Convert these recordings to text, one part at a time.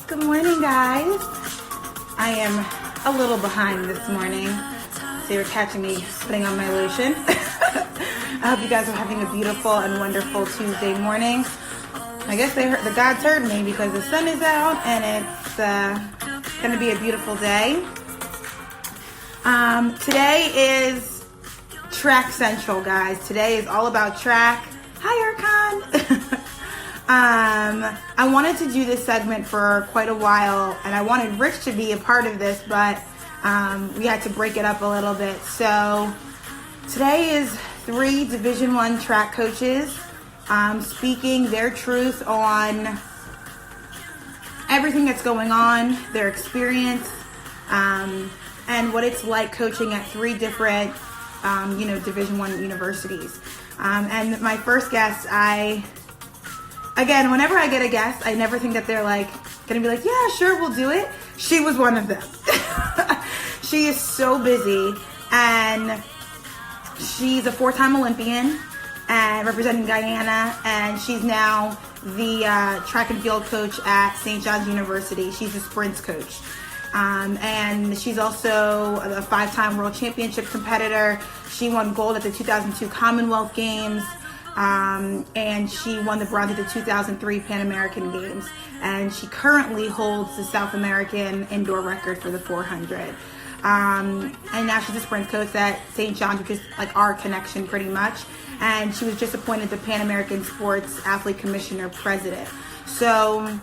Good morning, guys. I am a little behind this morning, so you're catching me putting on my lotion. I hope you guys are having a beautiful and wonderful Tuesday morning. I guess the gods heard me because the sun is out and it's going to be a beautiful day. Today is Track Central, guys. Today is all about track. Hi, Erkan. I wanted to do this segment for quite a while, and I wanted Rich to be a part of this, but we had to break it up a little bit. So today is 3 Division I track coaches speaking their truth on everything that's going on, their experience, and what it's like coaching at 3 different, Division I universities. And my first guest, Again, whenever I get a guest, I never think that they're gonna be like, yeah, sure, we'll do it. She was one of them. She is so busy, and she's a 4-time Olympian and representing Guyana, and she's now the track and field coach at St. John's University. She's a sprints coach. And she's also a 5-time world championship competitor. She won gold at the 2002 Commonwealth Games. And she won the bronze at the 2003 Pan American Games, and she currently holds the South American indoor record for the 400. And now she's a sprint coach at St. John's, which is like our connection pretty much. And she was just appointed the Pan American Sports Athlete Commissioner President. So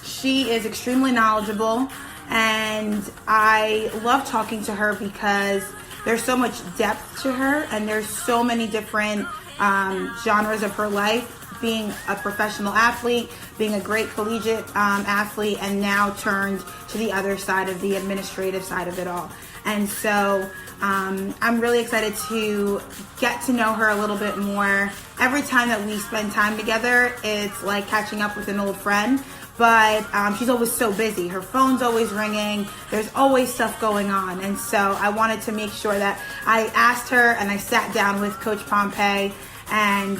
she is extremely knowledgeable, and I love talking to her because there's so much depth to her, and there's so many different genres of her life, being a professional athlete, being a great collegiate athlete, and now turned to the other side of the administrative side of it all. And so I'm really excited to get to know her a little bit more. Every time that we spend time together, it's like catching up with an old friend. But she's always so busy. Her phone's always ringing. There's always stuff going on. And so I wanted to make sure that I asked her and I sat down with Coach Pompey and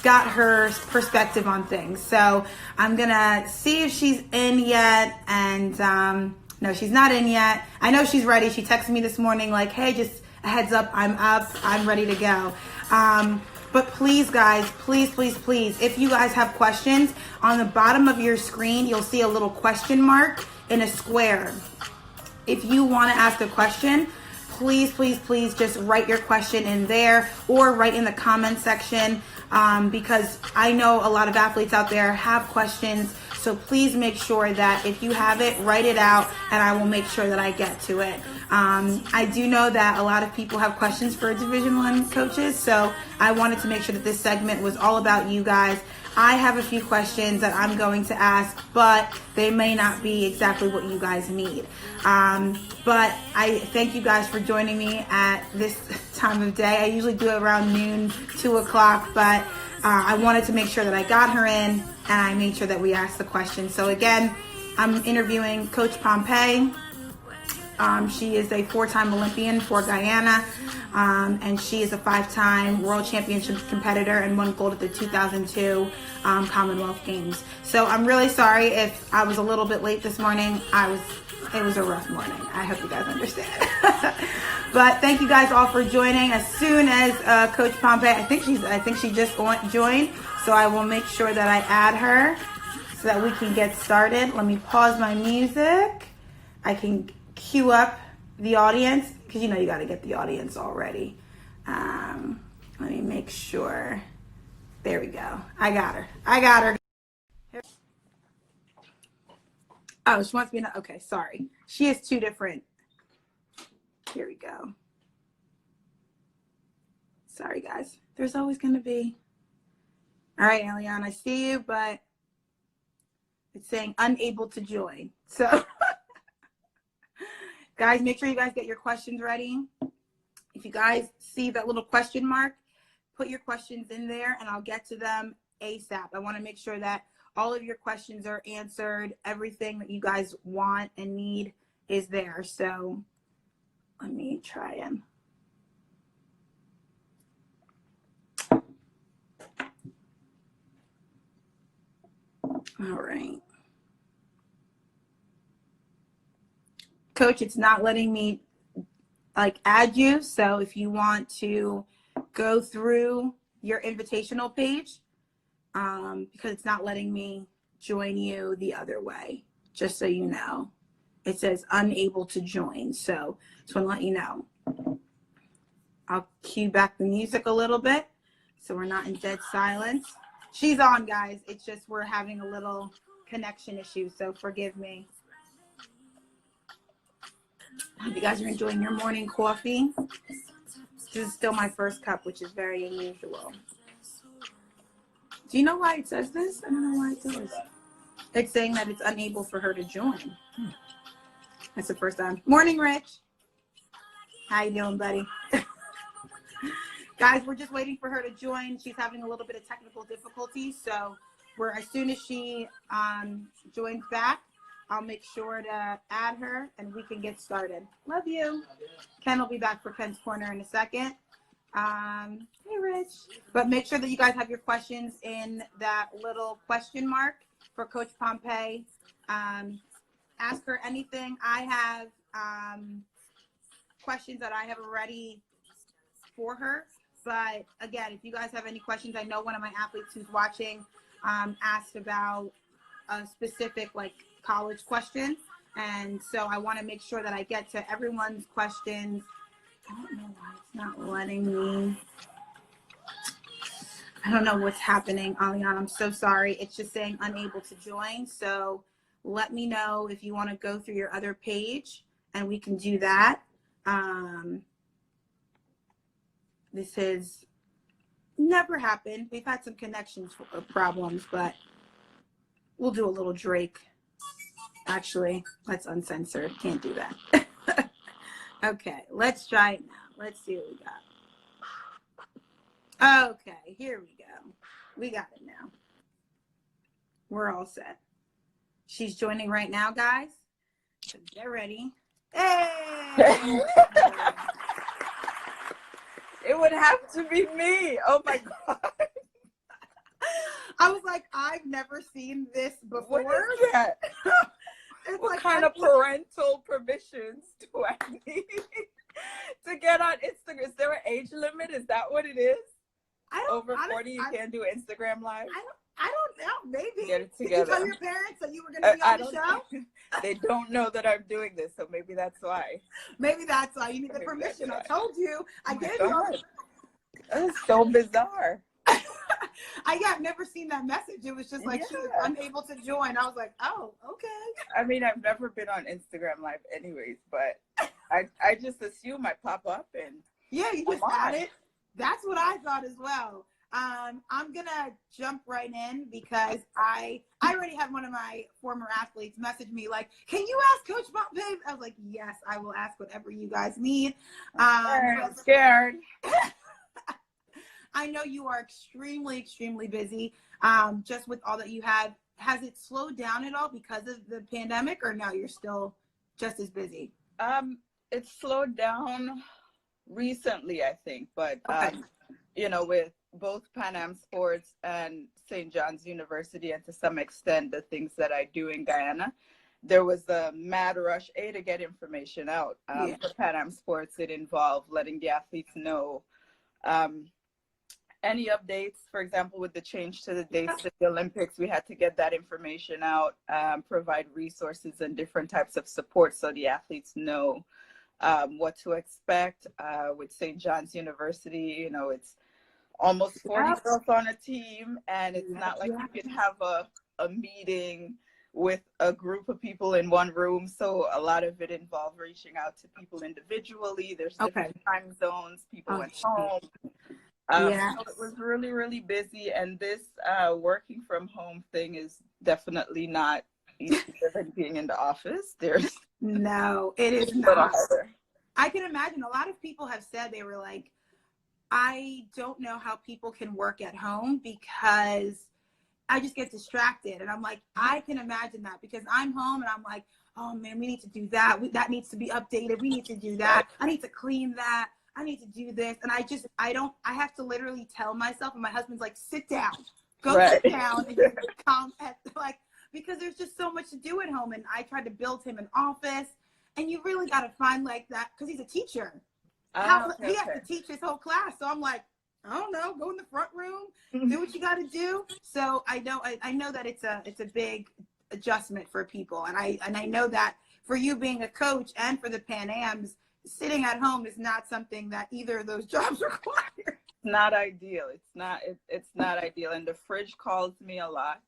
got her perspective on things. So I'm going to see if she's in yet. And no, she's not in yet. I know she's ready. She texted me this morning like, hey, just a heads up. I'm ready to go. But please, guys, please, if you guys have questions, on the bottom of your screen, you'll see a little question mark in a square. If you want to ask a question, please, just write your question in there or write in the comment section, because I know a lot of athletes out there have questions. So please make sure that if you have it, write it out, and I will make sure that I get to it. I do know that a lot of people have questions for Division I coaches, so I wanted to make sure that this segment was all about you guys. I have a few questions that I'm going to ask, but they may not be exactly what you guys need. But I thank you guys for joining me at this time of day. I usually do it around noon, 2 o'clock, but I wanted to make sure that I got her in, and I made sure that we asked the question. So again, I'm interviewing Coach Pompey. She is a 4-time Olympian for Guyana, and she is a 5-time world championship competitor and won gold at the 2002 Commonwealth Games. So I'm really sorry if I was a little bit late this morning. It was a rough morning. I hope you guys understand. But thank you guys all for joining. As soon as Coach Pompey, I think she just joined, so I will make sure that I add her so that we can get started. Let me pause my music. I can cue up the audience, because you got to get the audience all ready. Let me make sure. There we go. I got her. Oh, she wants me to, okay, sorry. She has 2 different. Here we go. Sorry, guys. There's always going to be. All right, Aliann, I see you, but it's saying unable to join. So guys, make sure you guys get your questions ready. If you guys see that little question mark, put your questions in there and I'll get to them ASAP. I want to make sure that all of your questions are answered. Everything that you guys want and need is there. So let me try and. All right. Coach, it's not letting me like add you. So if you want to go through your invitational page, because it's not letting me join you the other way, just so you know. It says unable to join. So just want to let you know. I'll cue back the music a little bit so we're not in dead silence. She's on, guys. It's just we're having a little connection issue, so forgive me. I hope you guys are enjoying your morning coffee. This is still my first cup, which is very unusual. Do you know why it says this? I don't know why it does. It's saying that it's unable for her to join. That's the first time. Morning, Rich. How you doing, buddy? Guys, we're just waiting for her to join. She's having a little bit of technical difficulties, so as soon as she joins back, I'll make sure to add her and we can get started. Love you. Ken will be back for Ken's Corner in a second. Hey, Rich. But make sure that you guys have your questions in that little question mark for Coach Pompey. Ask her anything. I have questions that I have already for her. But again, if you guys have any questions, I know one of my athletes who's watching asked about a specific like college question. And so I want to make sure that I get to everyone's questions. I don't know why it's not letting me. I don't know what's happening, Aliann. I'm so sorry. It's just saying unable to join. So let me know if you want to go through your other page and we can do that. This has never happened. We've had some connection problems, but we'll do a little Drake. Actually, let's uncensored. Can't do that. Okay, let's try it now. Let's see what we got. Okay, here we go. We got it now. We're all set. She's joining right now, guys. So get ready. Hey! It would have to be me. Oh my God. I was like, I've never seen this before. What is that? What like, kind of parental permissions do I need to get on Instagram? Is there an age limit? Is that what it is? Over 40, you can't do Instagram Live? I don't know. Maybe. Get it together. Did you tell your parents that you were going to be on the show? They don't know that I'm doing this, so maybe that's why. Maybe that's why. You need the permission. I told you. I gave you. That is so bizarre. I've never seen that message. It was just like she was unable to join. I was like, oh, okay. I mean, I've never been on Instagram Live anyways, but I just assume I pop up and yeah, you just had it. That's what I thought as well. I'm gonna jump right in because I already had one of my former athletes message me like, can you ask Coach Pompey? I was like, yes, I will ask whatever you guys need. I'm scared. I know you are extremely, extremely busy. Just with all that you have, has it slowed down at all because of the pandemic, or no, you're still just as busy? It's slowed down recently, I think, but you know, with both Pan Am Sports and St. John's University, and to some extent the things that I do in Guyana, there was a mad rush to get information out. For Pan Am Sports, it involved letting the athletes know any updates. For example, with the change to the dates of the Olympics, we had to get that information out, provide resources and different types of support so the athletes know what to expect. With St. John's University, you know, it's almost 40 girls on a team, and it's not like you can have a meeting with a group of people in one room. So a lot of it involved reaching out to people individually. There's different time zones. People went home. So it was really, really busy. And this working from home thing is definitely not easier than being in the office. No, it is not. I can imagine a lot of people have said, they were like, I don't know how people can work at home because I just get distracted. And I'm like, I can imagine that because I'm home and I'm like, oh man, we need to do that. That needs to be updated. We need to do that. I need to clean that. I need to do this. And I have to literally tell myself, and my husband's like, sit down, go sit down and just calm, like, because there's just so much to do at home. And I tried to build him an office and you really got to find like that, because he's a teacher. Okay, He has to teach his whole class. So I'm like, I don't know, go in the front room, do what you got to do. So I know that it's a big adjustment for people. And I know that for you being a coach and for the Pan Ams, sitting at home is not something that either of those jobs require. Not ideal. It's not ideal. And the fridge calls me a lot.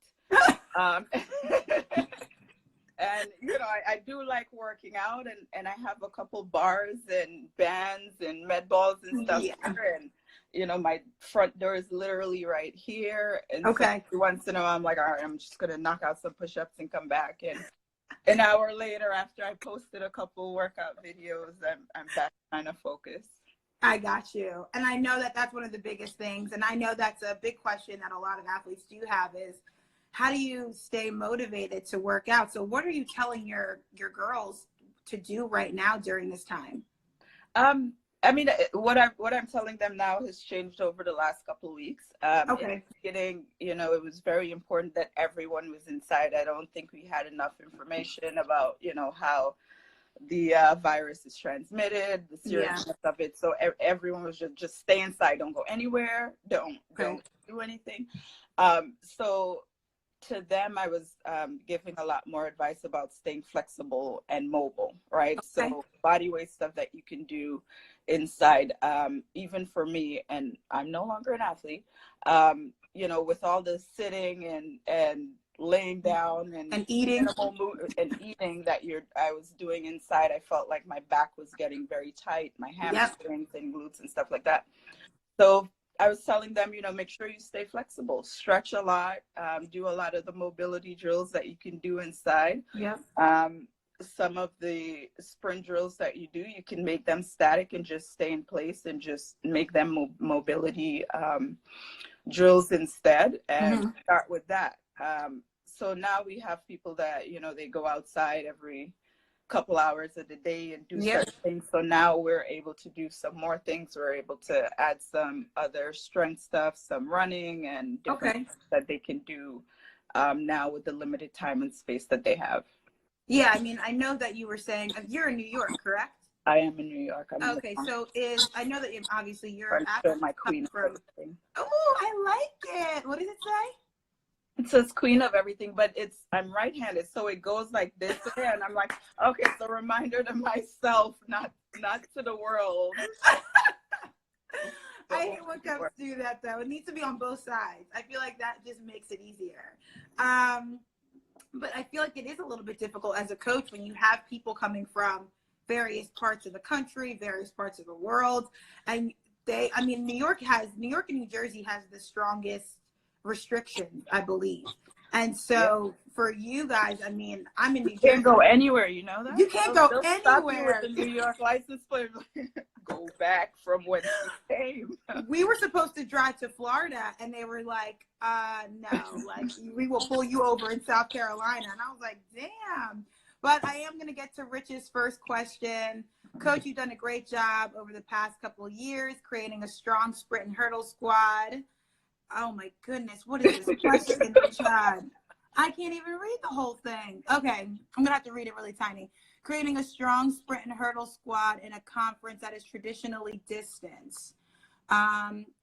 And, you know, I do like working out, and I have a couple bars and bands and med balls and stuff here. And, you know, my front door is literally right here. And so once in a while, I'm like, all right, I'm just going to knock out some push-ups and come back. And an hour later, after I posted a couple workout videos, I'm back trying to focus. I got you. And I know that that's one of the biggest things. And I know that's a big question that a lot of athletes do have is, how do you stay motivated to work out? So what are you telling your girls to do right now during this time? I mean, what I'm telling them now has changed over the last couple of weeks. In the beginning, you know, it was very important that everyone was inside. I don't think we had enough information about, you know, how the virus is transmitted, the seriousness of it. So everyone was just stay inside, don't go anywhere, don't do anything. So to them, I was giving a lot more advice about staying flexible and mobile, right? So body weight stuff that you can do inside, even for me, and I'm no longer an athlete, you know, with all the sitting and laying down and eating that I was doing inside, I felt like my back was getting very tight, my hamstrings and glutes and stuff like that. So I was telling them, you know, make sure you stay flexible, stretch a lot, do a lot of the mobility drills that you can do inside. Some of the sprint drills that you do, you can make them static and just stay in place and just make them mobility drills instead, and start with that. So now we have people that, you know, they go outside every couple hours of the day and do certain things. So now we're able to do some more things. We're able to add some other strength stuff, some running and different things that they can do now with the limited time and space that they have. Yeah, I mean, I know that you were saying you're in New York, correct? I am in New York. So I know that obviously you're my queen. Oh, I like it. What does it say? It says queen of everything, but I'm right-handed, so it goes like this, and I'm like, okay, it's a reminder to myself, not to the world. I hate when couples do that, though. It needs to be on both sides. I feel like that just makes it easier. But I feel like it is a little bit difficult as a coach when you have people coming from various parts of the country, various parts of the world, and New York and New Jersey has the strongest restrictions, I believe. And so for you guys, I mean, I'm in New Jersey. You can't go anywhere, you know that? You can't go anywhere. With the New York license plate, go back from where you came. We were supposed to drive to Florida, and they were like, no, like, we will pull you over in South Carolina. And I was like, damn. But I am going to get to Rich's first question. Coach, you've done a great job over the past couple of years creating a strong sprint and hurdle squad. Oh my goodness, what is this question, Chad? I can't even read the whole thing. Okay, I'm gonna have to read it really tiny. Creating a strong sprint and hurdle squad in a conference that is traditionally distanced.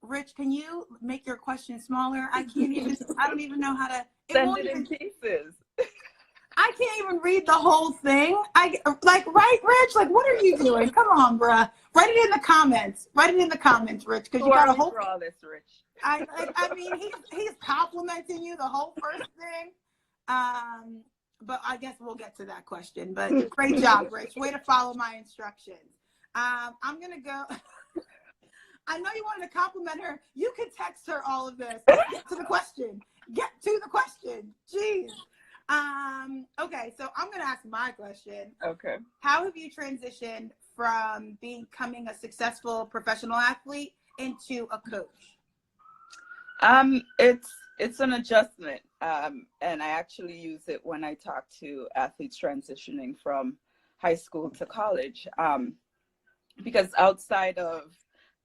Rich, can you make your question smaller? I don't even know how to. Send it in pieces. I can't even read the whole thing. Right, Rich? Like, what are you doing? Come on, bruh. Write it in the comments. Rich, because you got a whole. For all this, Rich. I mean, he's complimenting you the whole first thing. But I guess we'll get to that question. But great job, Rich. Way to follow my instructions. I'm gonna go. I know you wanted to compliment her. You can text her all of this. Get to the question. Jeez. Okay, so I'm gonna ask my question. Okay. How have you transitioned from becoming a successful professional athlete into a coach? It's an adjustment, and I actually use it when I talk to athletes transitioning from high school to college, because outside of,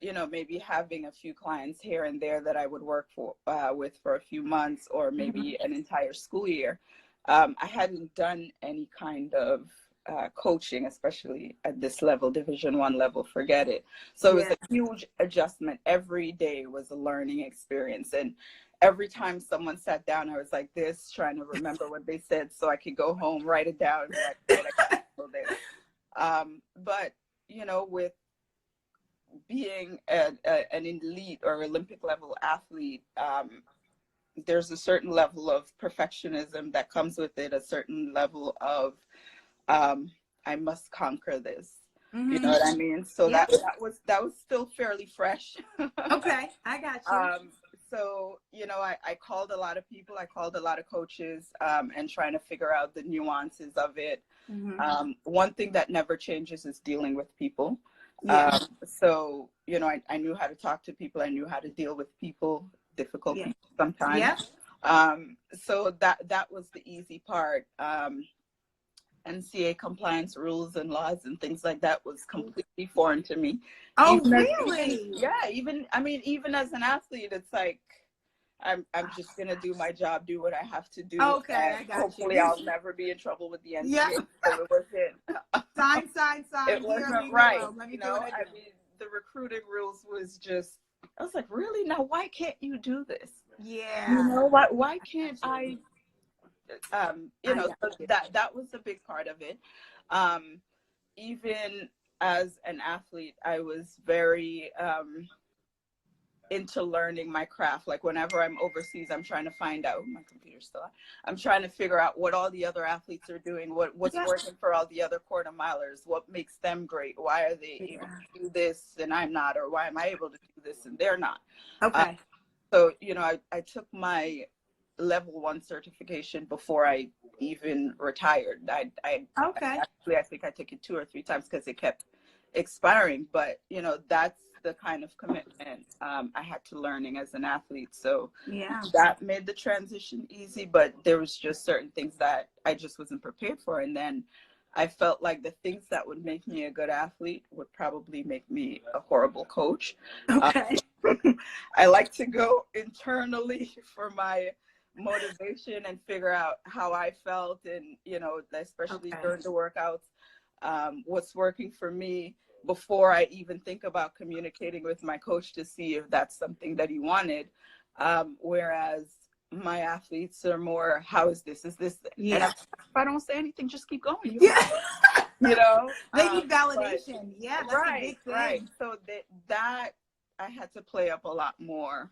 you know, maybe having a few clients here and there that I would work with for a few months or maybe an entire school year, I hadn't done any kind of coaching, especially at this level, Division I level, forget it. So it was a huge adjustment. Every day was a learning experience. And every time someone sat down, I was like this, trying to remember what they said so I could go home, write it down, and be like, right, I got this. But, you know, with being an elite or Olympic level athlete, there's a certain level of perfectionism that comes with it, a certain level of I must conquer this. You know what I mean? So that was still fairly fresh. Okay, I got you. So, you know, I called a lot of people, I called a lot of coaches, and trying to figure out the nuances of it. One thing that never changes is dealing with people. So, you know, I knew how to talk to people. I knew how to deal with people, difficult people sometimes. So that was the easy part. NCA compliance rules and laws and things like that was completely foreign to me. Oh, really? Even as an athlete, it's like I'm just gonna do my job, do what I have to do. Okay, I got hopefully you. I'll never be in trouble with the NCA. So it wasn't. Sign. It wasn't right. You know, I mean, the recruiting rules was just. I was like, really? Now, why can't you do this? Yeah. You know, why can't I? You know, so that was a big part of it. Even as an athlete, I was very into learning my craft. Like whenever I'm overseas, I'm trying to find out. My computer's still on. I'm trying to figure out what all the other athletes are doing, what's working for all the other quarter milers, what makes them great, why are they able to do this and I'm not, or why am I able to do this and they're not. Okay. So, you know, I took my level 1 certification before I even retired. Actually, I think I took it 2 or 3 times because it kept expiring. But, you know, that's the kind of commitment I had to learning as an athlete. So that made the transition easy, but there was just certain things that I just wasn't prepared for. And then I felt like the things that would make me a good athlete would probably make me a horrible coach. Okay. I like to go internally for my motivation and figure out how I felt, and you know, especially during the workouts, what's working for me before I even think about communicating with my coach to see if that's something that he wanted. Whereas my athletes are more, how is this? Is this? And if I don't say anything, just keep going. You know, they need validation. That's a big thing. Right. So that I had to play up a lot more.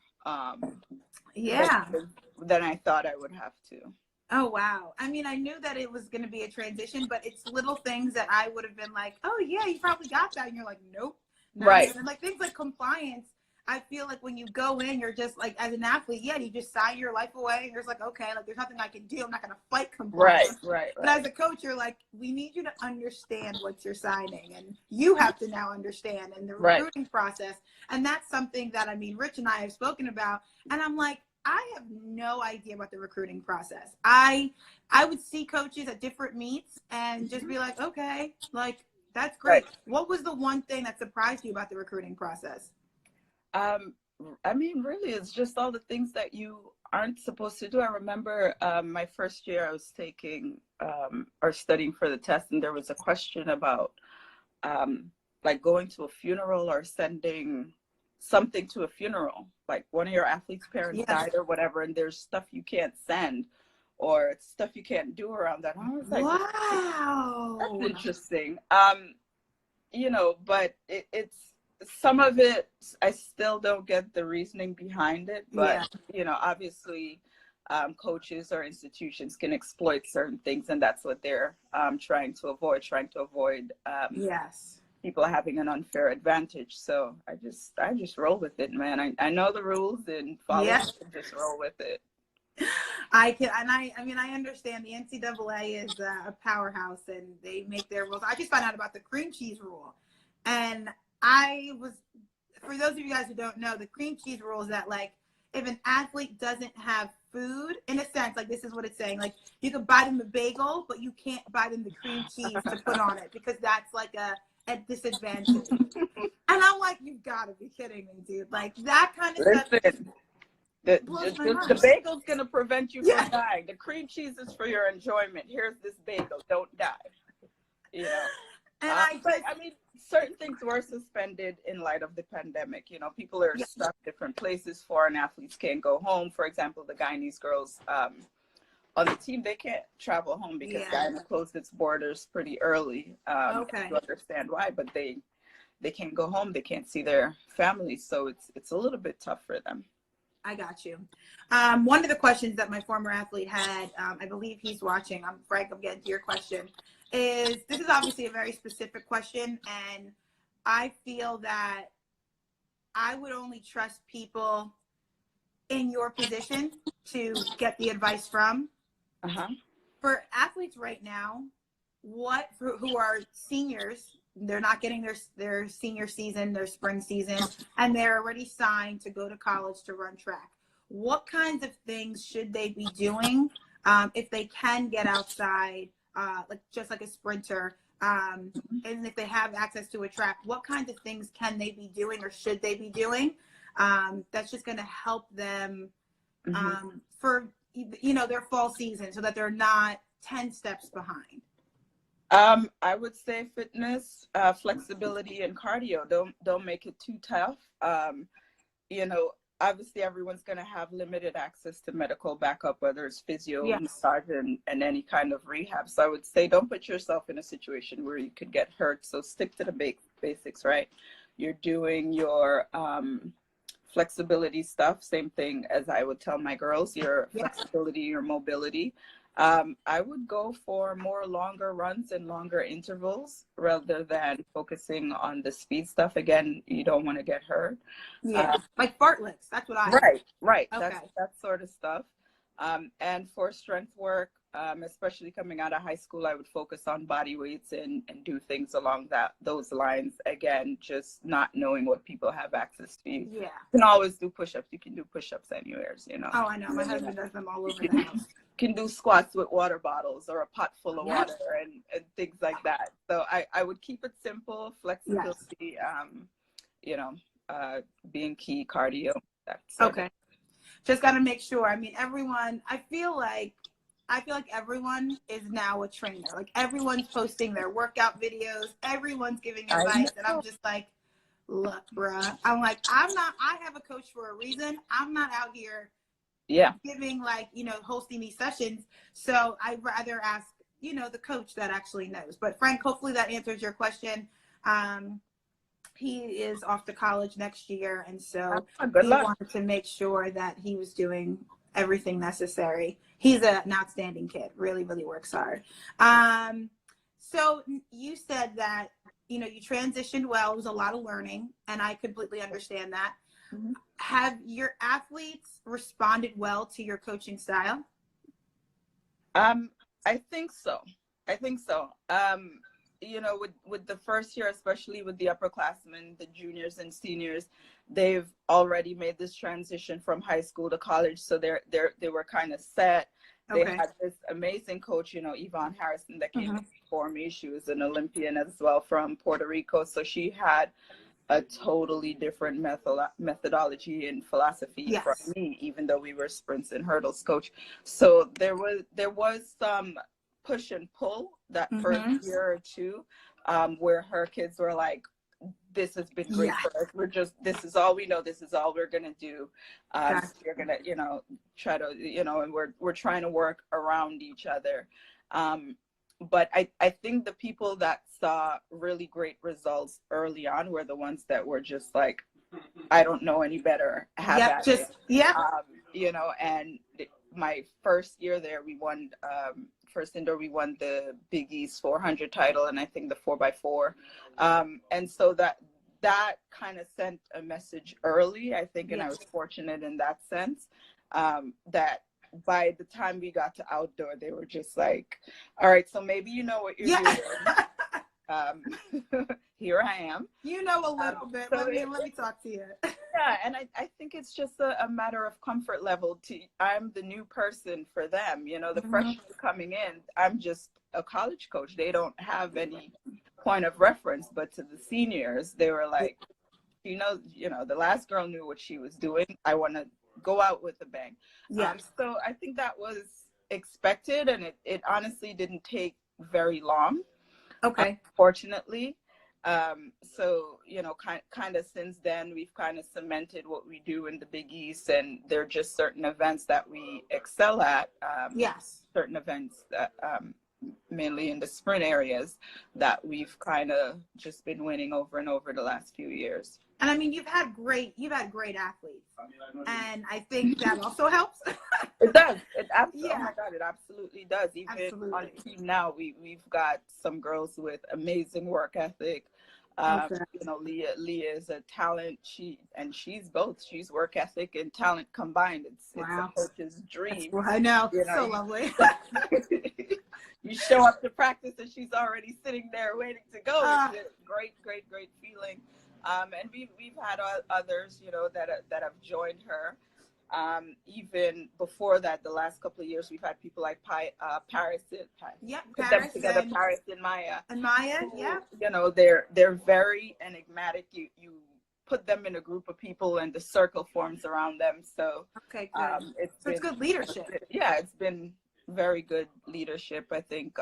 Than I thought I would have to. Oh, wow. I mean, I knew that it was going to be a transition, but it's little things that I would have been like, oh, yeah, you probably got that. And you're like, nope. Right. And like things like compliance, I feel like when you go in, you're just like, as an athlete, you just sign your life away. And you're just like, okay, like there's nothing I can do. I'm not going to fight compliance. Right. But as a coach, you're like, we need you to understand what you're signing. And you have to now understand in the recruiting process. And that's something that, I mean, Rich and I have spoken about. And I'm like, I have no idea about the recruiting process. I would see coaches at different meets and just be like, okay, like, that's great. What was the one thing that surprised you about the recruiting process? I mean, really, it's just all the things that you aren't supposed to do. I remember my first year I was taking or studying for the test, and there was a question about like going to a funeral or sending something to a funeral, like one of your athletes' parents died or whatever, and there's stuff you can't send or stuff you can't do around that. I was like, wow, that's interesting. You know, but it's some of it I still don't get the reasoning behind it, but you know, obviously coaches or institutions can exploit certain things, and that's what they're trying to avoid people having an unfair advantage. So I just roll with it, man. I know the rules and follow it and just roll with it. I mean, I understand the NCAA is a powerhouse and they make their rules. I just found out about the cream cheese rule. And for those of you guys who don't know, the cream cheese rule is that, like, if an athlete doesn't have food, in a sense, like this is what it's saying, like you can buy them a bagel, but you can't buy them the cream cheese to put on it because that's like a disadvantage. And I'm like, you've got to be kidding me, dude. Like that kind of stuff. The bagel's going to prevent you from dying. The cream cheese is for your enjoyment. Here's this bagel. Don't die. you know. And But I mean, certain things were suspended in light of the pandemic. You know, people are yeah, stuck different places. Foreign athletes can't go home. For example, the Guyanese girls on the team, they can't travel home because yeah, Guyana closed its borders pretty early. okay, You understand why, but they can't go home. They can't see their families, so it's a little bit tough for them. I got you. One of the questions that my former athlete had, I believe he's watching. Frank, I'm getting to your question. This is obviously a very specific question, and I feel that I would only trust people in your position to get the advice from. Uh-huh. For athletes right now, who are seniors, they're not getting their senior season, their spring season, and they're already signed to go to college to run track. What kinds of things should they be doing if they can get outside, like just like a sprinter, and if they have access to a track? What kinds of things can they be doing or should they be doing that's just going to help them for their fall season, so that they're not 10 steps behind? I would say fitness, flexibility, and cardio. Don't make it too tough. You know, obviously everyone's going to have limited access to medical backup, whether it's physio, Yes. massage, and any kind of rehab. So I would say don't put yourself in a situation where you could get hurt. So stick to the basics, right? You're doing your flexibility stuff. Same thing as I would tell my girls, your flexibility, your mobility. I would go for more longer runs and longer intervals rather than focusing on the speed stuff. Again, you don't want to get hurt. Yeah, like fartleks. That's what I. Right. Okay. That's that sort of stuff. And for strength work, especially coming out of high school, I would focus on body weights and do things along those lines. Again, just not knowing what people have access to. Yeah. You can always do push-ups. You can do push-ups anywheres, you know. Oh, I know. My husband does them all over the house. Can do squats with water bottles or a pot full of water and things like that. So I would keep it simple, flexibility, being key, cardio. Okay. Just got to make sure. I mean, I feel like everyone is now a trainer. Like everyone's posting their workout videos. Everyone's giving advice. And I'm just like, look, bruh. I'm like, I have a coach for a reason. I'm not out here giving hosting these sessions. So I'd rather ask, the coach that actually knows. But Frank, hopefully that answers your question. He is off to college next year. And so he wanted to make sure that he was doing everything necessary. He's an outstanding kid, really, really works hard. So you said that, you transitioned well. It was a lot of learning, and I completely understand that. Mm-hmm. Have your athletes responded well to your coaching style? I think so. With the first year, especially with the upperclassmen, the juniors and seniors, they've already made this transition from high school to college. So they were kind of set. They had this amazing coach, Yvonne Harrison, that came before me. She was an Olympian as well from Puerto Rico. So she had a totally different methodology and philosophy from me, even though we were sprints and hurdles coach. So there was some push and pull that first year or two, where her kids were like, this has been great for us. This is all we know. This is all we're going to do. You're going to, try to, and we're trying to work around each other. But I think the people that saw really great results early on were the ones that were just like, I don't know any better. And my first year there, we won, first indoor, we won the Big East 400 title, and I think the 4x4. And so that kind of sent a message early, I think, and I was fortunate in that sense, that by the time we got to outdoor, they were just like, all right, so maybe you know what you're doing. Here I am. A little bit. So let me talk to you. And I think it's just a matter of comfort level. I'm the new person for them. The freshmen coming in, I'm just a college coach. They don't have any point of reference. But to the seniors, they were like, the last girl knew what she was doing. I want to go out with a bang. So I think that was expected, and it honestly didn't take very long. Okay. Fortunately. So, kind of since then, we've kind of cemented what we do in the Big East, and there are just certain events that we excel at. Yes. Certain events that, mainly in the sprint areas, that we've kind of just been winning over and over the last few years. And I mean, you've had great athletes, and I think that also helps. It does. It absolutely. Yeah. Oh my God, it absolutely does. Even Absolutely. on the team now, we've got some girls with amazing work ethic. Okay. Leah is a talent. She's both. She's work ethic and talent combined. It's Wow. a coach's dream. I know. So lovely. You show up to practice and she's already sitting there waiting to go. It's a great feeling. And we've had others, that have joined her. Even before that, the last couple of years, we've had people like Paris. Yep, Put Paris them together, and Paris and Maya. And Maya, yeah. They're very enigmatic. You put them in a group of people, and the circle forms around them. So okay, good. It's good leadership. Yeah, it's been very good leadership. I think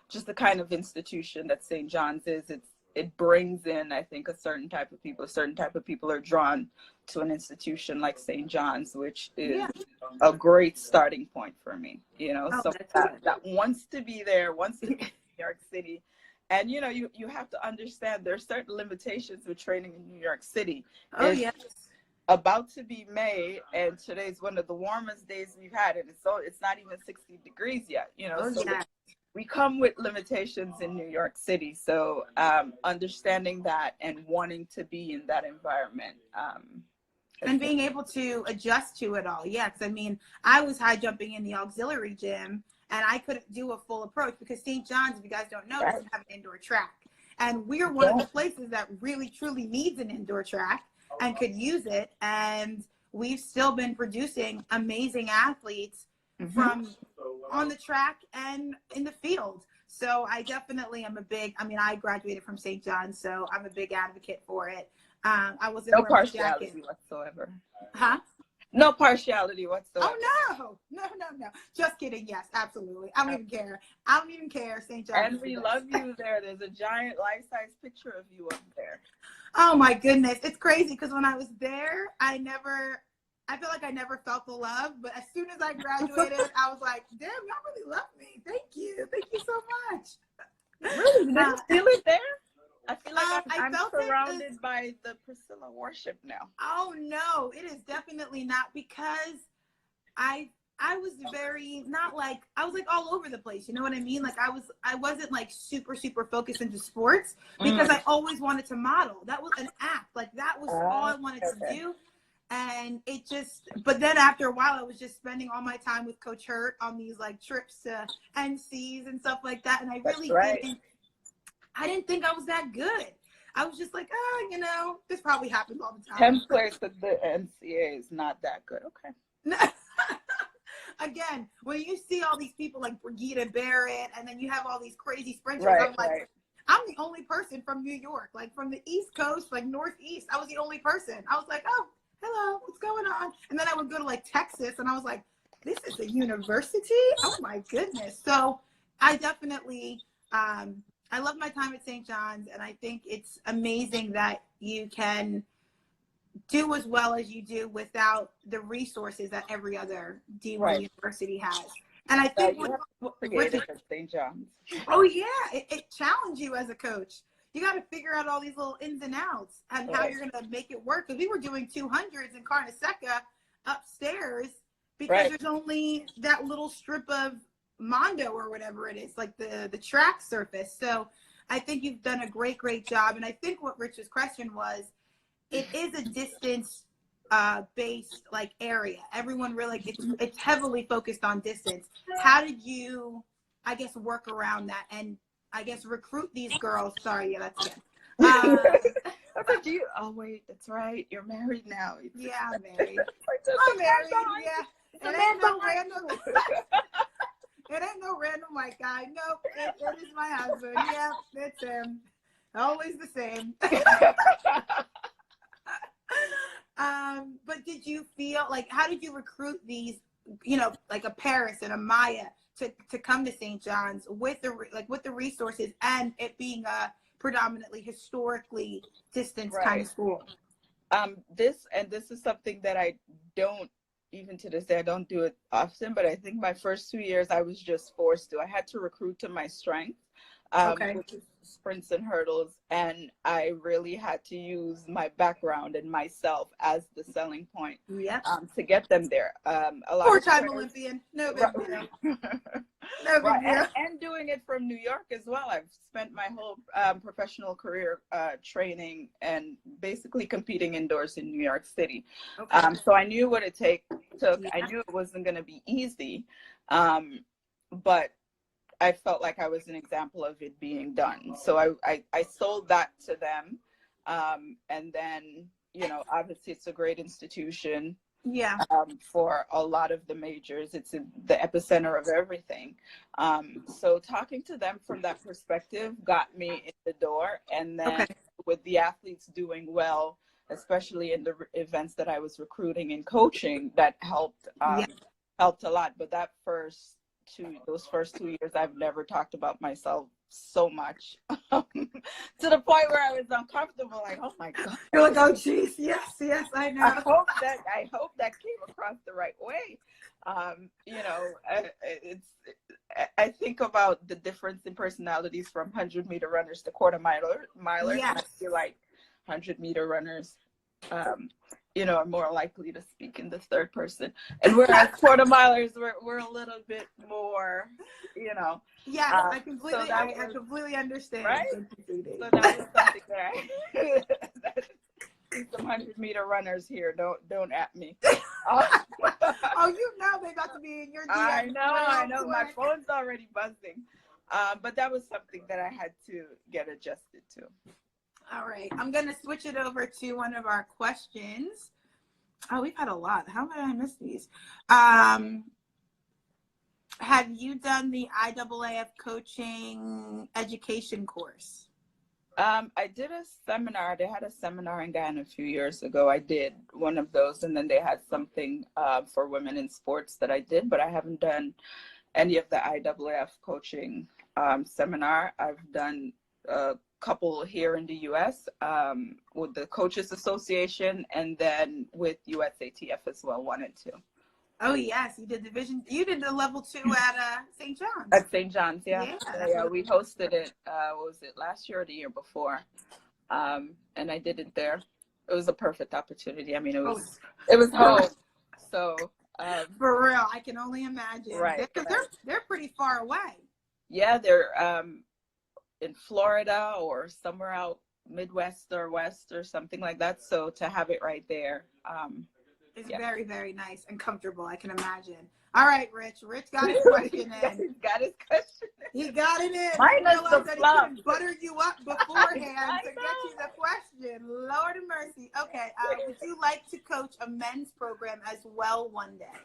just the kind of institution that St. John's is. It brings in, I think, a certain type of people. A certain type of people are drawn to an institution like St. John's, which is a great starting point for me. So that wants to be there, wants to be in New York City. And, you have to understand there are certain limitations with training in New York City. Oh, yes. About to be May, and today's one of the warmest days we've had, and it's not even 60 degrees yet. We come with limitations in New York City. So understanding that and wanting to be in that environment. And being able to adjust to it all. Yeah, because I mean, I was high jumping in the auxiliary gym, and I couldn't do a full approach because St. John's, if you guys don't know, doesn't have an indoor track. And we're one of the places that really, truly needs an indoor track and could use it. And we've still been producing amazing athletes from on the track and in the field. So I definitely am I graduated from St. John's, so I'm a big advocate for it. I wasn't no partiality whatsoever. Huh? No partiality whatsoever. Oh, no. Just kidding. Yes, absolutely. I don't even care. St. John's. And we love you there. There's a giant life-size picture of you up there. Oh my goodness. It's crazy because when I was there, I feel like I never felt the love, but as soon as I graduated, I was like, damn, y'all really love me. Thank you so much. Really? Did you feel it there? I feel like I'm surrounded by the Priscilla worship now. Oh no, it is definitely not, because I was very I was like all over the place. You know what I mean? Like I wasn't like super focused into sports because I always wanted to model. That was an act. Like that was all I wanted to do. And but then after a while, I was just spending all my time with Coach Hurt on these like trips to NCs and stuff like that. And I really didn't think I was that good. I was just like, this probably happens all the time. 10th place at the NCA is not that good. Okay. Again, when you see all these people like Brigida Barrett, and then you have all these crazy sprinters, I'm like, I'm the only person from New York, like from the East Coast, like Northeast. I was the only person. I was like, oh, hello, what's going on? And then I would go to like Texas, and I was like, this is a university? Oh my goodness. So I definitely, I love my time at St. John's, and I think it's amazing that you can do as well as you do without the resources that every other D1 university has. And I think at St. John's. Oh yeah, it challenged you as a coach. You got to figure out all these little ins and outs and how you're going to make it work. Because we were doing 200s in Carnesecca upstairs because there's only that little strip of Mondo or whatever it is, like the track surface. So I think you've done a great job. And I think what Rich's question was, it is a distance based like area. Everyone really, it's heavily focused on distance. How did you, I guess, work around that and I guess recruit these girls? Sorry, that's it. Oh wait, that's right. You're married now. Yeah, I'm married. I'm married. Yeah. It ain't no random. It ain't no random white guy. Nope, it is my husband. Yeah, it's him. Always the same. But did you feel like, how did you recruit these, like a Paris and a Maya to come to St. John's with the resources and it being a predominantly historically distanced kind of school? This is something that I don't, even to this day, I don't do it often, but I think my first 2 years I was just forced to. I had to recruit to my strength, which is sprints and hurdles, and I really had to use my background and myself as the selling point to get them there. A lot four-time Olympian, no big deal. No big deal. And doing it from New York as well. I've spent my whole professional career training and basically competing indoors in New York City. So I knew what it took. I knew it wasn't going to be easy, but I felt like I was an example of it being done. So I sold that to them. And then, you know, obviously it's a great institution. For a lot of the majors, it's in the epicenter of everything. So talking to them from that perspective got me in the door. And then with the athletes doing well, especially in the events that I was recruiting and coaching, that helped a lot. But those first 2 years, I've never talked about myself so much to the point where I was uncomfortable, like, oh my God. You're like, oh geez, yes, I know. I hope that came across the right way. You know, I think about the difference in personalities from 100-meter runners to quarter-milers. And I feel like 100-meter runners, you know, are more likely to speak in the third person. And whereas quarter-milers, we're a little bit more, you know. Yeah, I completely understand. Right? So that was something that some 100-meter runners here don't at me. Oh, you know they got to be in your DM. I know. My phone's already buzzing. But that was something that I had to get adjusted to. All right, I'm going to switch it over to one of our questions. Oh, we've had a lot. How did I miss these? Have you done the IAAF coaching education course? I did a seminar. They had a seminar in Guyana a few years ago. I did one of those, and then they had something for women in sports that I did, but I haven't done any of the IAAF coaching seminar. I've done couple here in the US with the Coaches Association, and then with USATF as well, 1 and 2. Oh yes, you did the level 2 at St. John's. At St. John's, yeah, we hosted it. What was it, last year or the year before? And I did it there. It was a perfect opportunity. I mean, it was home. So for real, I can only imagine. Right, because they're pretty far away. Yeah, they're in Florida or somewhere out Midwest or West or something like that. So to have it right there, it's very, very nice and comfortable, I can imagine. All right, Rich. Rich got his question in. He got his question in. He got it in. Minus the fluff. He butter you up beforehand to get you the question. Lord of mercy. Okay. Would you like to coach a men's program as well one day?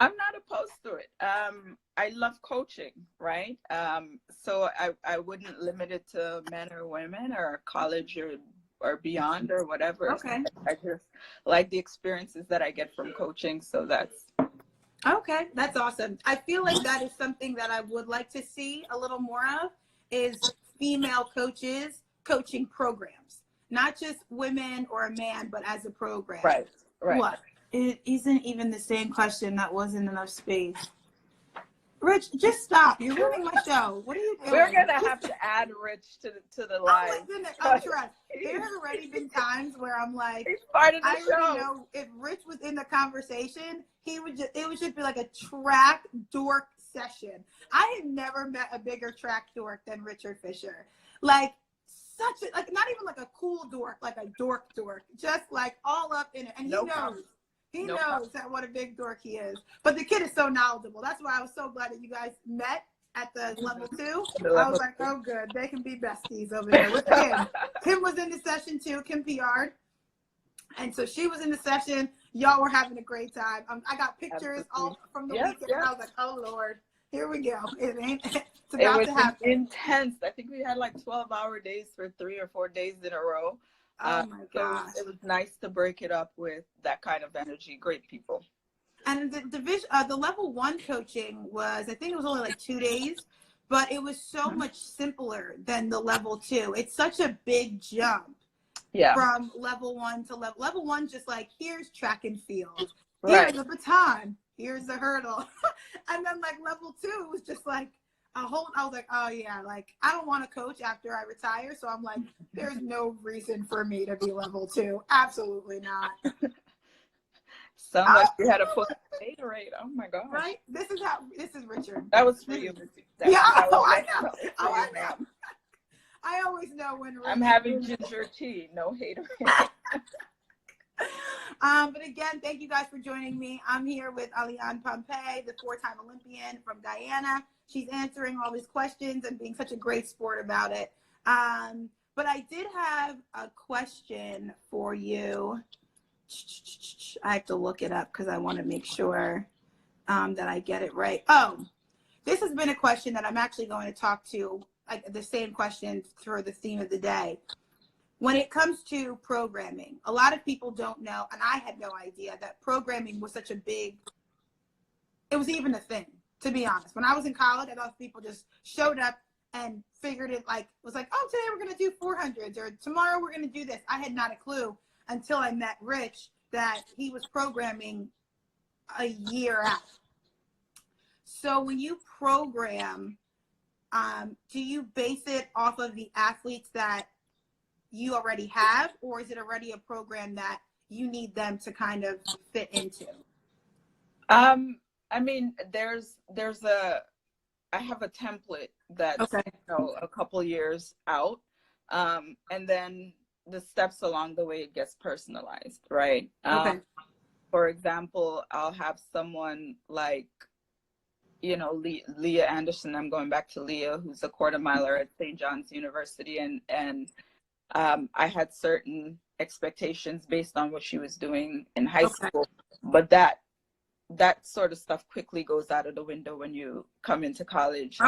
I'm not opposed to it. I love coaching, right? So I wouldn't limit it to men or women or college or beyond or whatever. Okay. I just like the experiences that I get from coaching. So that's. Okay, that's awesome. I feel like that is something that I would like to see a little more of, is female coaches coaching programs. Not just women or a man, but as a program. Right. What? It isn't even the same question. That wasn't enough space. Rich, just stop. You're ruining my show. What are you doing? We're going to have to add Rich to the live. Oh, my goodness. I'm trust. There have already been times where I'm like, he's part of the I show. already know if Rich was in the conversation, it would just be like a track dork session. I had never met a bigger track dork than Richard Fisher. Like, not even like a cool dork, like a dork, just like all up in it. And he knows. He knows that what a big dork he is. But the kid is so knowledgeable. That's why I was so glad that you guys met at the level 2. I was like, oh, good. They can be besties over there with Kim. Kim was in the session too. Kim PR'd. And so she was in the session. Y'all were having a great time. I got pictures all from the weekend. And I was like, oh, Lord. Here we go. It's about to happen. Intense. I think we had like 12-hour days for 3 or 4 days in a row. Oh my gosh. It was nice to break it up with that kind of energy. Great people. And the division, the level 1 coaching was, I think it was only like 2 days, but it was so much simpler than the level 2. It's such a big jump. Yeah. From level 1 to level 1, just like, here's track and field, here's the baton, here's the hurdle. And then like level 2 was just like a whole, I was like, oh yeah, like I don't want to coach after I retire. So I'm like, there's no reason for me to be level 2. Absolutely not. Sounds like you had a full Gatorade. Oh my gosh. Right? This is Richard. That was for you. I know. I know. I always know when I'm having ginger tea, no Haterade. But again, thank you guys for joining me. I'm here with Aliann Pompey, the 4-time Olympian from Guyana. She's answering all these questions and being such a great sport about it. But I did have a question for you. I have to look it up because I want to make sure that I get it right. Oh, this has been a question that I'm actually going to talk to, like the same question for the theme of the day. When it comes to programming, a lot of people don't know, and I had no idea that programming was such a big, it was even a thing, to be honest. When I was in college, I thought people just showed up and figured it, like, was like, oh, today we're going to do 400s, or tomorrow we're going to do this. I had not a clue until I met Rich that he was programming a year out. So when you program, do you base it off of the athletes that you already have, or is it already a program that you need them to kind of fit into? I mean, I have a template that's a couple years out, and then the steps along the way it gets personalized, right? For example, I'll have someone like, Leah Anderson. I'm going back to Leah, who's a quarter miler at St. John's University, and I had certain expectations based on what she was doing in high school, but that sort of stuff quickly goes out of the window when you come into college.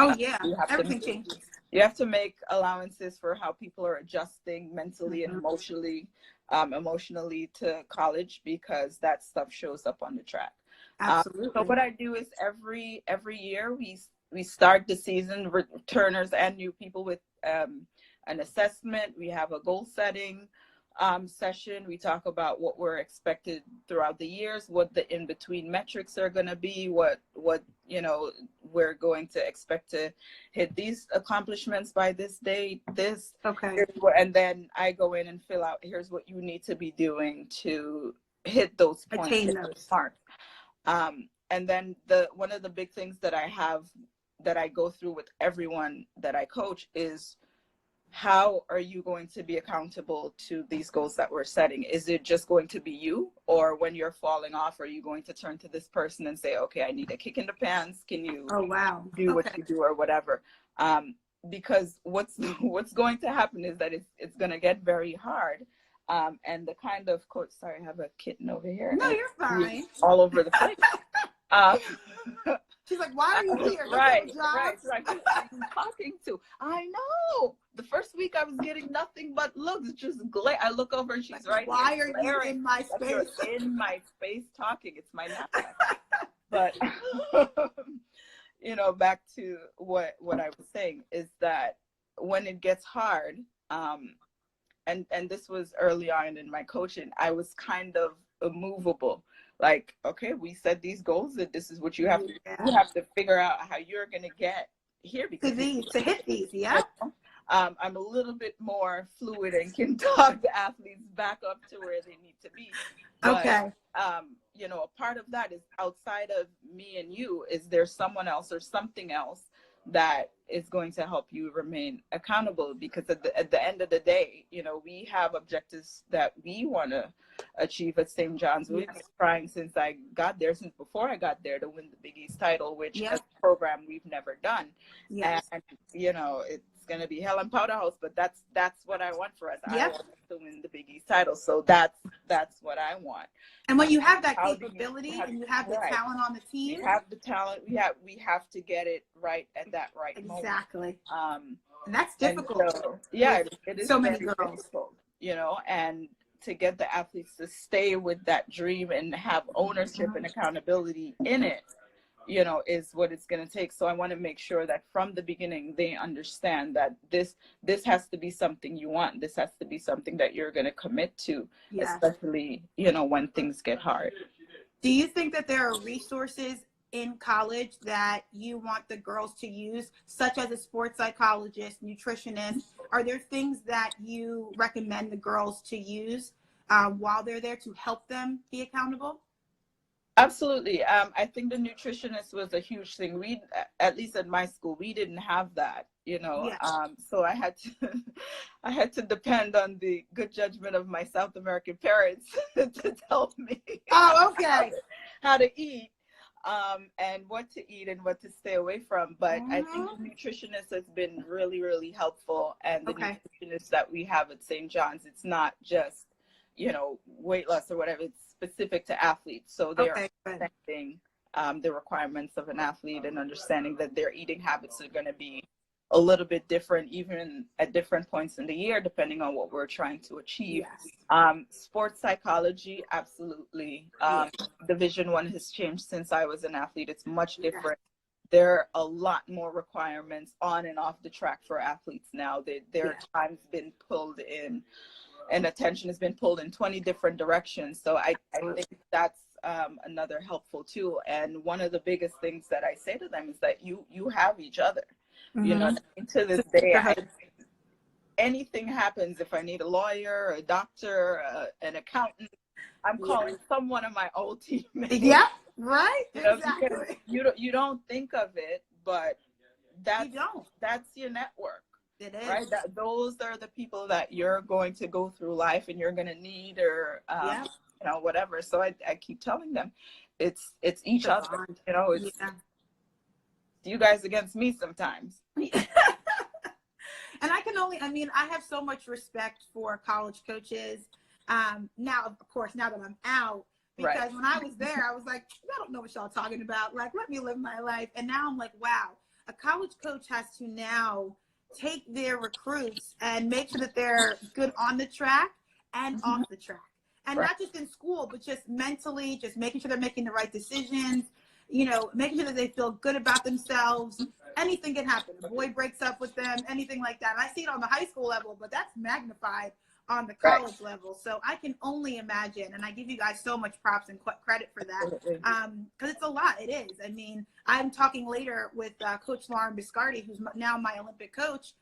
Everything changes. You have to make allowances for how people are adjusting mentally and emotionally to college, because that stuff shows up on the track. Absolutely. So what I do is every year we start the season, returners and new people, with an assessment. We have a goal setting session. We talk about what we're expected throughout the years, what the in-between metrics are going to be, what we're going to expect to hit these accomplishments by this date, and then I go in and fill out, here's what you need to be doing to hit those points, attain those marks. And then one of the big things that I have, that I go through with everyone that I coach, is how are you going to be accountable to these goals that we're setting? Is it just going to be you, or when you're falling off, are you going to turn to this person and say, okay, I need a kick in the pants, can you do what you do, or whatever? Because what's going to happen is that it's going to get very hard. And the kind of coach, sorry, I have a kitten over here. No, you're fine. All over the place. She's like, why are you here? Right. Who are you talking to? I know. The first week I was getting nothing but looks, just glare. I look over and she's right why here. Why are you in my space? In my space talking. It's my nap. But, back to what I was saying is that when it gets hard, and this was early on in my coaching, I was kind of immovable. Like, okay, we set these goals, that this is what you have to do. You have to figure out how you're going to get here, because to hit these. I'm a little bit more fluid and can talk the athletes back up to where they need to be. But, a part of that is, outside of me and you, is there someone else or something else that is going to help you remain accountable? Because at the end of the day, we have objectives that we want to achieve at St. John's. We've been trying since I got there, since before I got there, to win the Big East title, which as a program we've never done. And it's going to be hell and powder house, but that's what I want for us. I want to win the Big East title, so that's what I want. And when you have that capability and you have the talent on the team, we have the talent. We have to get it right at that moment. Exactly. And that's difficult. And so, it is so many girls. difficult, and to get the athletes to stay with that dream and have ownership and accountability in it, you know, is what it's going to take. So I want to make sure that from the beginning they understand that this has to be something you want. This has to be something that you're going to commit to, especially, you know, when things get hard. Do you think that there are resources in college that you want the girls to use, such as a sports psychologist, nutritionist? Are there things that you recommend the girls to use while they're there to help them be accountable? Absolutely. I think the nutritionist was a huge thing. We, at least at my school, we didn't have that, you know. So I had to depend on the good judgment of my South American parents to tell me how to eat, and what to eat and what to stay away from. But I think the nutritionist has been really, really helpful. And the nutritionist that we have at St. John's, it's not just, you know, weight loss or whatever. It's specific to athletes. So they're understanding the requirements of an athlete and understanding that their eating habits are going to be a little bit different, even at different points in the year, depending on what we're trying to achieve. Sports psychology, absolutely. Division I has changed since I was an athlete. It's much different. There are a lot more requirements on and off the track for athletes now. Their time's been pulled in, and attention has been pulled in 20 different directions. So I think that's another helpful tool. And one of the biggest things that I say to them is that you have each other. You know, to this day, anything happens, if I need a lawyer, a doctor, an accountant, I'm calling someone of my old teammates. You know, because you don't think of it, but that's your network. It is. Right? Those are the people that you're going to go through life and you're going to need, or you know, whatever. So I keep telling them it's each other. You know, it's you guys against me sometimes. And I have so much respect for college coaches. Now, of course, now that I'm out, because when I was there, I was like, I don't know what y'all talking about. Like, let me live my life. And now I'm like, wow, a college coach has to now take their recruits and make sure that they're good on the track and off the track. And not just in school, but just mentally, just making sure they're making the right decisions, you know, making sure that they feel good about themselves. Anything can happen. A boy breaks up with them, anything like that. And I see it on the high school level, but that's magnified on the college level. So I can only imagine, and I give you guys so much props and credit for that, because it's a lot. It is. I mean, I'm talking later with Coach Lauren Biscardi, who's now my Olympic coach,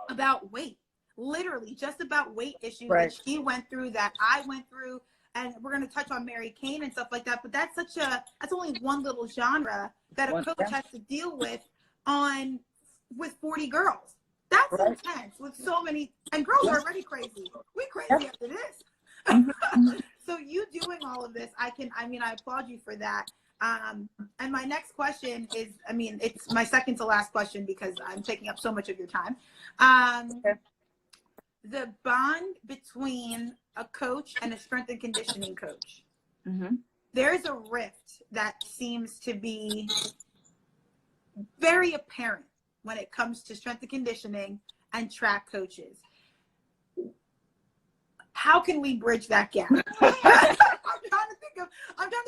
about weight, literally just about weight issues that she went through, that I went through. And we're going to touch on Mary Kane and stuff like that. But that's that's only one little genre that a coach has to deal with with 40 girls. That's intense, with so many, and girls are already crazy. We crazy after this. So you doing all of this, I applaud you for that. And my next question is, it's my second to last question because I'm taking up so much of your time. The bond between a coach and a strength and conditioning coach. There's a rift that seems to be very apparent when it comes to strength and conditioning and track coaches. How can we bridge that gap? I'm trying to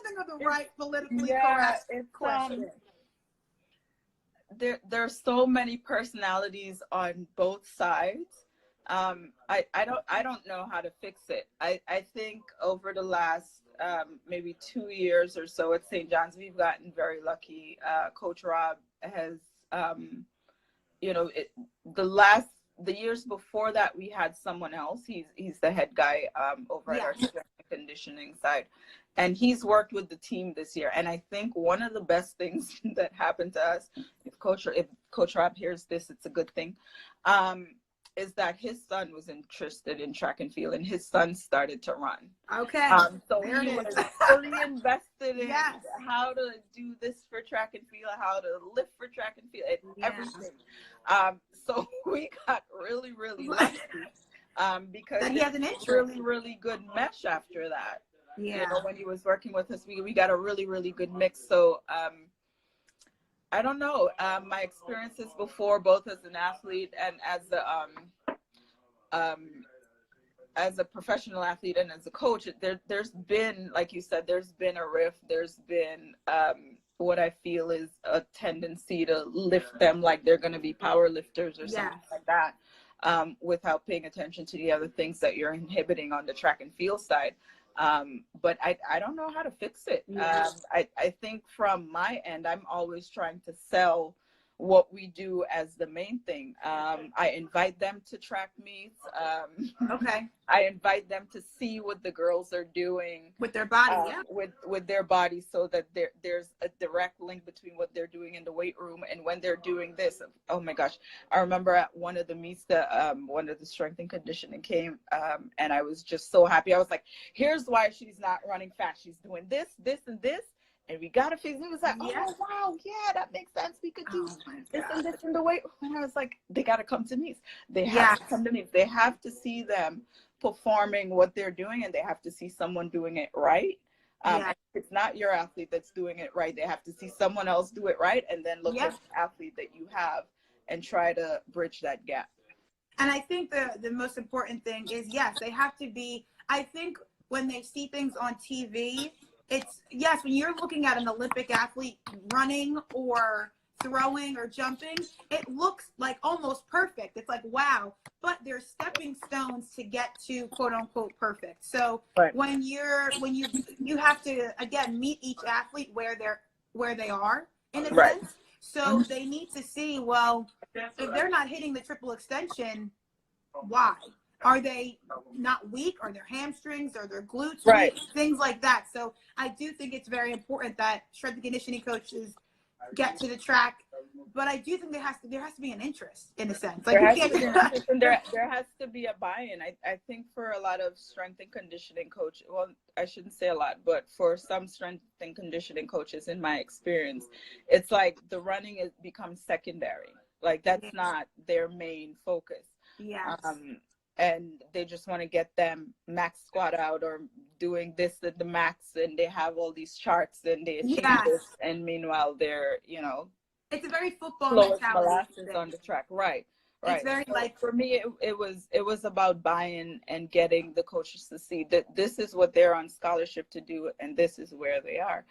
think of the right politically correct question. There are so many personalities on both sides. I don't know how to fix it. I think over the last maybe 2 years or so at St. John's, we've gotten very lucky. Coach Rob has, the years before that, we had someone else. He's the head guy over at our strength and conditioning side, and he's worked with the team this year. And I think one of the best things that happened to us, if Coach Rob hears this, it's a good thing. Is that his son was interested in track and field, and his son started to run. Okay. So he was fully invested in how to do this for track and field, how to lift for track and field, and everything. So we got really, really lucky because he has an interest. Really, really good mesh after that. You know, when he was working with us, we got a really, really good mix. So I don't know. My experiences before, both as an athlete and as as a professional athlete and as a coach, there's been, like you said, there's been a rift. There's been what I feel is a tendency to lift them like they're going to be power lifters or something like that, without paying attention to the other things that you're inhibiting on the track and field side. But I don't know how to fix it. I think from my end, I'm always trying to sell what we do as the main thing. I invite them to track meets. I invite them to see what the girls are doing with their body, with their bodies, so that there's a direct link between what they're doing in the weight room and when they're doing this. Oh my gosh, I remember at one of the meets that one of the strength and conditioning came, and I was just so happy. I was like, here's why she's not running fast. She's doing this, this, and this. And we got to fix it. It was like, oh, wow, yeah, that makes sense. We could do this and this in the weight. And I was like, they got to come to meets. They have to come to meets. They have to see them performing what they're doing, and they have to see someone doing it right. If it's not your athlete that's doing it right, they have to see someone else do it right, and then look at the athlete that you have and try to bridge that gap. And I think the most important thing is, yes, they have to be, I think when they see things on TV, it's, yes, when you're looking at an Olympic athlete running or throwing or jumping, it looks like almost perfect. It's like, wow, but there's stepping stones to get to quote unquote perfect. So when you have to, again, meet each athlete where they are in a sense. So they need to see, well, if they're not hitting the triple extension, why? Are they not weak? Are their hamstrings? Are their glutes weak? Things like that. So I do think it's very important that strength and conditioning coaches get to the track. But I do think there has to be an interest in a sense. Like there has to be a buy-in. I think for a lot of strength and conditioning coaches, well, I shouldn't say a lot, but for some strength and conditioning coaches, in my experience, it's like the running becomes secondary. Like that's not their main focus. And they just want to get them max squat out or doing this at the max, and they have all these charts and they achieve this, and meanwhile they're, it's a very football mentality on the track. Right. It's very so for me it was about buy-in and getting the coaches to see that this is what they're on scholarship to do, and this is where they are.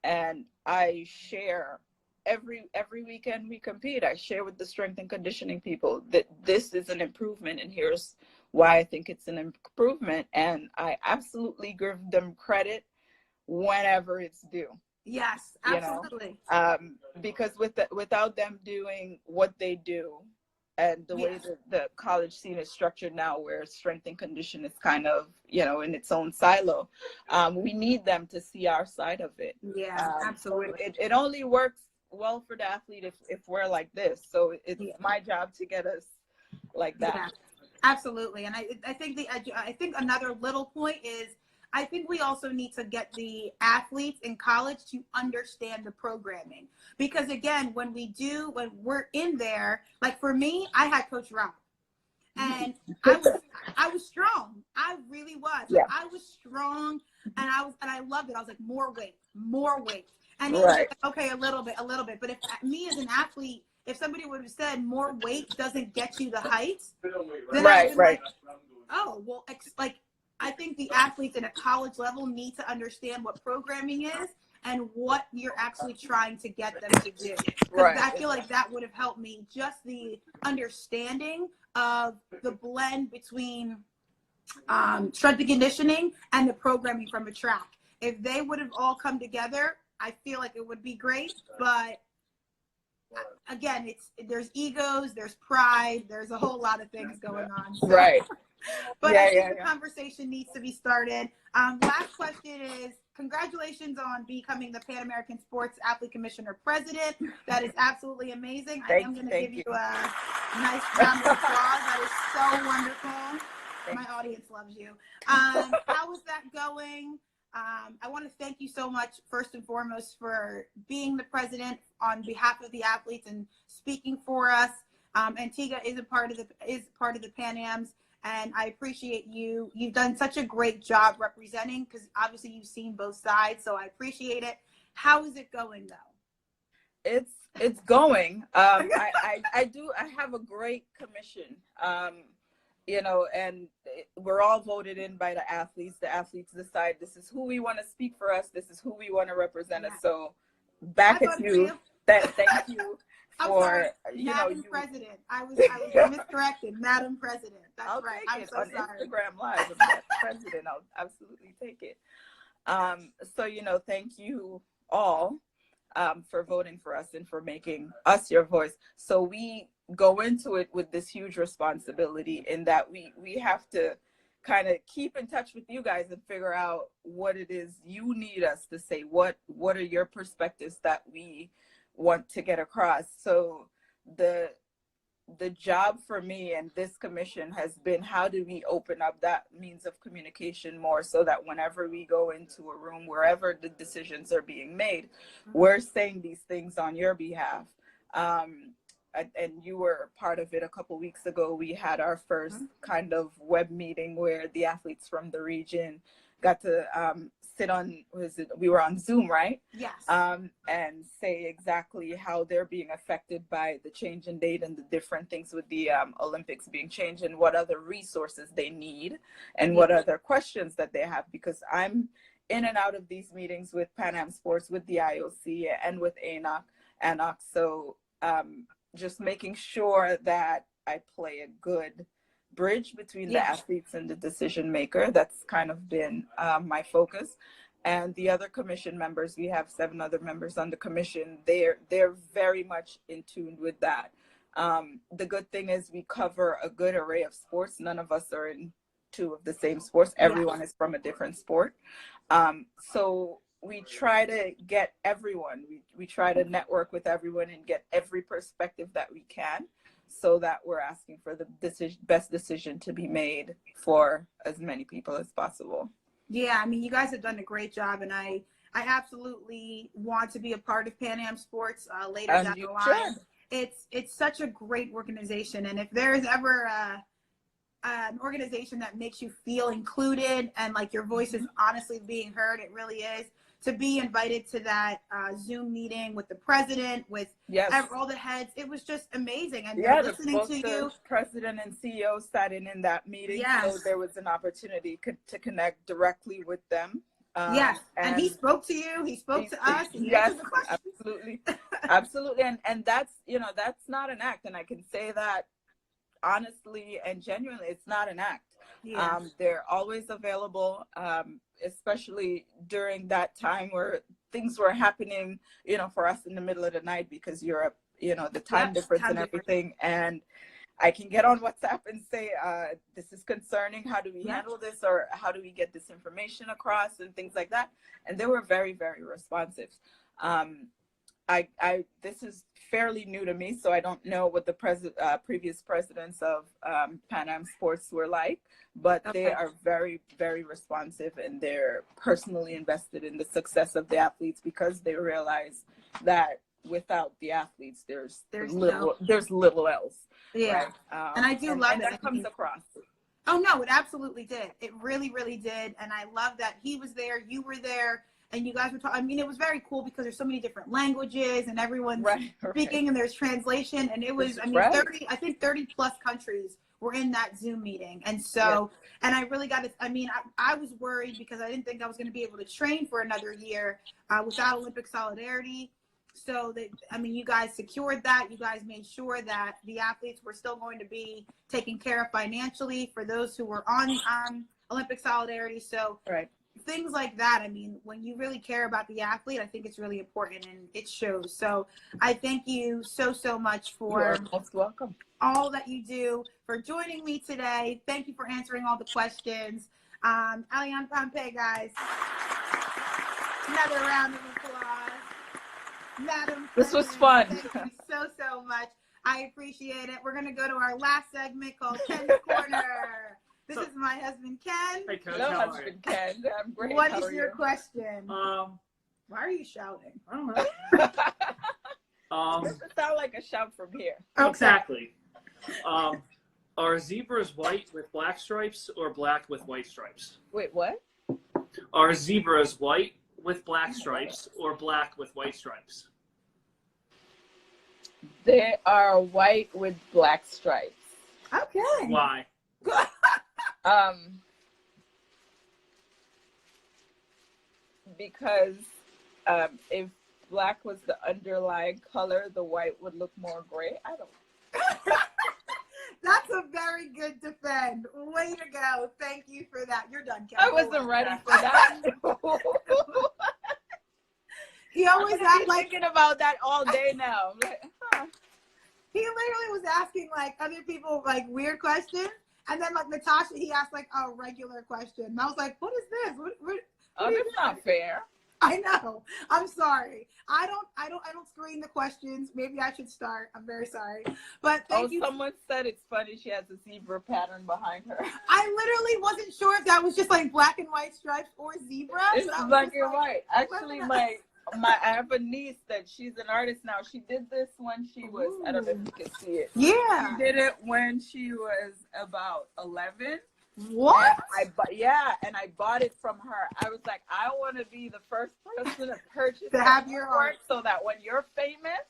And I share every weekend we compete. I share with the strength and conditioning people that this is an improvement, and here's why I think it's an improvement. And I absolutely give them credit whenever it's due. Yes, absolutely. Because without them doing what they do, and the way that the college scene is structured now, where strength and condition is kind of, in its own silo, we need them to see our side of it. Absolutely. So it only works well for the athlete if we're like this. So it's my job to get us like that. Absolutely. And I think another little point is, I think we also need to get the athletes in college to understand the programming, because again, when we're in there, like for me, I had Coach Rob, and I was strong. I really was. Like, I was strong, and I loved it. I was like, more weight. And he was like, okay, a little bit. But if me as an athlete, if somebody would have said more weight doesn't get you the heights, then like, oh, well, I think the athletes at a college level need to understand what programming is and what you're actually trying to get them to do. Because I feel like that would have helped me, just the understanding of the blend between strength and conditioning and the programming from a track. If they would have all come together, I feel like it would be great. But again, there's egos, there's pride, there's a whole lot of things going on. So. But I think the conversation needs to be started. Last question is, congratulations on becoming the Pan American Sports Athlete Commissioner President. That is absolutely amazing. I am going to give you a nice round of applause. That is so wonderful. My audience loves you. How is that going? I want to thank you so much, first and foremost, for being the president on behalf of the athletes and speaking for us. Antigua is part of the Pan Ams, and I appreciate you. You've done such a great job representing, because obviously you've seen both sides, so I appreciate it. How is it going, though? It's going. I have a great commission. you know, and we're all voted in by the athletes. The athletes decide this is who we want to speak for us. This is who we want to represent us. So back at you. Thank you for, Madam President. I was miscorrected. Madam President. That's I'll right. take I'm it so on sorry. Instagram Live. I'm Madam President. I'll absolutely take it. So, thank you all for voting for us and for making us your voice. So we go into it with this huge responsibility in that we have to kind of keep in touch with you guys and figure out what it is you need us to say. What are your perspectives that we want to get across? So the job for me and this commission has been, how do we open up that means of communication more so that whenever we go into a room, wherever the decisions are being made, we're saying these things on your behalf. And you were part of it a couple weeks ago. We had our first kind of web meeting where the athletes from the region got to sit on, we were on Zoom, right? Yes. And say exactly how they're being affected by the change in date and the different things with the Olympics being changed, and what other resources they need and what other questions that they have. Because I'm in and out of these meetings with Pan Am Sports, with the IOC, and with ANOC. So just making sure that I play a good bridge between the athletes and the decision maker. That's kind of been my focus. And the other commission members, we have 7 other members on the commission, they're very much in tune with that. The good thing is we cover a good array of sports. None of us are in 2 of the same sports. Everyone is from a different sport. So we try to get everyone, we try to network with everyone and get every perspective that we can, so that we're asking for the best decision to be made for as many people as possible. Yeah, I mean, you guys have done a great job, and I absolutely want to be a part of Pan Am Sports later down the line. It's such a great organization, and if there is ever an organization that makes you feel included and like your voice is honestly being heard, it really is. To be invited to that Zoom meeting with the president, with all the heads, it was just amazing. And listening to you, president and CEO sat in that meeting, so there was an opportunity to connect directly with them. And he spoke to you. He spoke to us. And he answered the questions. Absolutely, and that's that's not an act, and I can say that honestly and genuinely, it's not an act. They're always available, especially during that time where things were happening, for us in the middle of the night, because Europe, the time difference and everything. And I can get on WhatsApp and say, this is concerning. How do we handle this? Or how do we get this information across and things like that? And they were very, very responsive. This is fairly new to me, so I don't know what the previous presidents of Pan Am Sports were like, but they are very, very responsive, and they're personally invested in the success of the athletes, because they realize that without the athletes, there's little else. Yeah, right? And I do love it. That comes across. Oh no, it absolutely did. It really, really did, and I love that he was there, you were there. And you guys were talking, I mean, it was very cool because there's so many different languages and everyone's speaking and there's translation. And it was, 30 plus countries were in that Zoom meeting. And so, and I really got to, I was worried because I didn't think I was going to be able to train for another year without Olympic solidarity. So you guys secured that. You guys made sure that the athletes were still going to be taken care of financially for those who were on Olympic solidarity. So things like that. When you really care about the athlete, I think it's really important, and it shows. So I thank you so much for most welcome. All that you do, for joining me today. Thank you for answering all the questions. Aliann, Pompey, guys. Another round of applause. Madam This was President, fun. Thank you so much. I appreciate it. We're going to go to our last segment called Ken's Corner. This is my husband, Ken. Hey, Coach. Hello, husband, Ken. I'm great. What is your question? Why are you shouting? I don't know. Doesn't sound like a shout from here. Okay. Exactly. Are zebras white with black stripes or black with white stripes? Wait, what? Are zebras white with black stripes or black with white stripes? They are white with black stripes. Okay. Why? Because if black was the underlying color, the white would look more gray. I don't. That's a very good defend. Way to go. Thank you for that. You're done, Ken. I wasn't ready for that. He always acts like thinking about that all day now. I'm like, huh. He literally was asking like other people like weird questions, and then like Natasha, he asked like a regular question, and I was like, "What is this? What Oh, that's not fair." I know. I'm sorry. I don't screen the questions. Maybe I should start. I'm very sorry. But thank you. Someone said it's funny she has a zebra pattern behind her. I literally wasn't sure if that was just like black and white stripes or zebra. It's black and white. Actually, I have a niece that she's an artist now. She did this when she was, I don't know if you can see it. Yeah. She did it when she was about 11. What? And I bought it from her. I was like, I want to be the first person to purchase to have your art, so that when you're famous,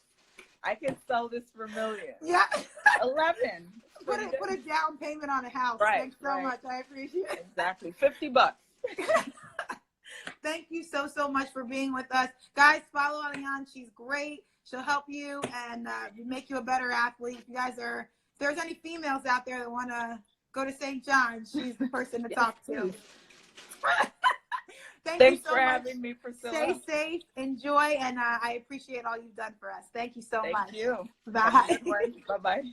I can sell this for millions. Yeah. 11. Put a down payment on a house. Right. Thanks so much. I appreciate it. Exactly. $50. Thank you so much for being with us. Guys, follow Aliann. She's great. She'll help you and make you a better athlete. If you guys if there's any females out there that want to go to St. John's, she's the person to talk to. Thanks for having me, Priscilla. Stay safe, enjoy, and I appreciate all you've done for us. Thank you so much. Thank you. Bye. Bye-bye.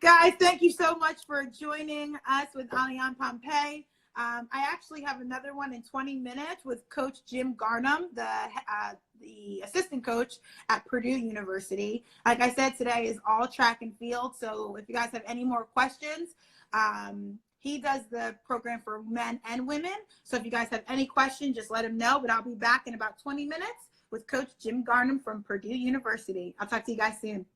Guys, thank you so much for joining us with Aliann Pompey. I actually have another one in 20 minutes with Coach Jim Garnham, the assistant coach at Purdue University. Like I said, today is all track and field. So if you guys have any more questions, he does the program for men and women. So if you guys have any questions, just let him know. But I'll be back in about 20 minutes with Coach Jim Garnham from Purdue University. I'll talk to you guys soon.